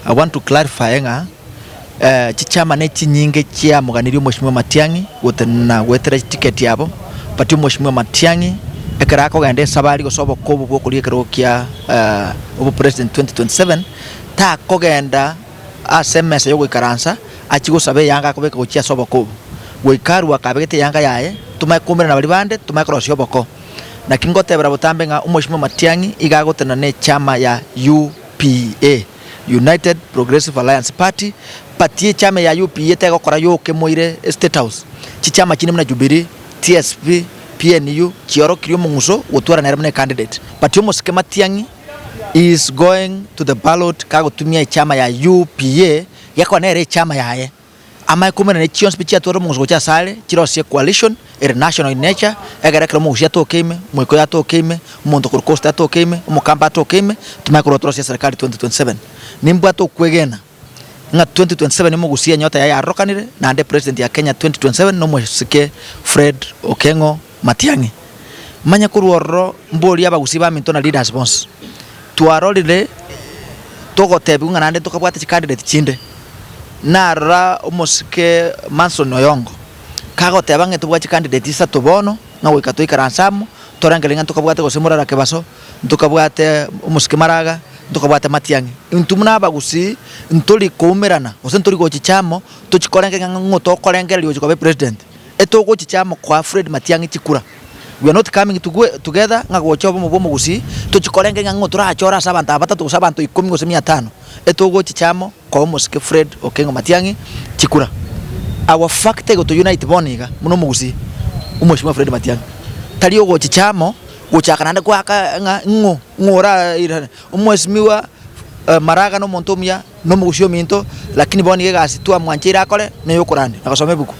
I want to clarify chichama ne chinyinge chia muganirio Mheshimiwa Matiang'i gutena gwetera ticket yabo pati Mheshimiwa Matiang'i ekara ko gande sabari gosobo kobo bwo kurikero kia obo president 2027 ta kogenda SMS yo gwikaransa achigo sabe yanga kubeka gochia sobo kobo gwikaru akabegete yanga yae tumakumira na bali bande tumakrosyo boko na kingotebera butambe nga Mheshimiwa Matiang'i igagotena ne chama ya UPA, United Progressive Alliance Party. Patie chama ya UPA tego kora yoke moire State House chichama chini mna Jubilee, TSP, PNU chioro kirio munguso gutwara na mne candidate. Patio Mosike Matiang'i is going to the ballot kago tumia chama ya UPA yako nere chama yae ama kumena ne chions picha toro munguso cha sale chiro sie coalition ere national in nature egara kro munguso to keme mwiko ya to keme mondo kurkosta to keme mukamba to keme tumakoro trosia serikali 2027 nimba to kwegena nga 2027 mugusia nyota ya rokanire na ande president ya Kenya 2027 no Mosike Fred Okengo Matiang'i manya kuruoro mboli abagusi ba mintona leaders boss tuarolile togotebi nga nande tokabwate candidate chinde nara Mosike Manson Oyongo kagoteba nge tubwache candidate isa tobono nga wikato ikaransamu torangelenga tokabwate gosemura rakebaso tokabwate Mosike Maraga tukabwate Matiang'i intumuna abagusi ntoli kumerana ose ntoli go chichamo tuchikorenge ngoto korengera lyo chikobe president etogo chichamo kwa Fred Matiang'i chikura. We are not coming together nga gochobo mu bomugusi tuchikorenge ngoto rachora sabanta batatu sabantu 10,500 etogo chichamo kwa Mosike Fred Okengo Matiang'i chikura. Our fact go to unite boniga muno mugusi Mheshimiwa Fred Matiang'i taliyo go chichamo guchakanande kwaka ngora ira Mheshimiwa Maraga no montomia no mugusio minto lakini boni gasi tu amwanchira akole ne yokurande nakasome buku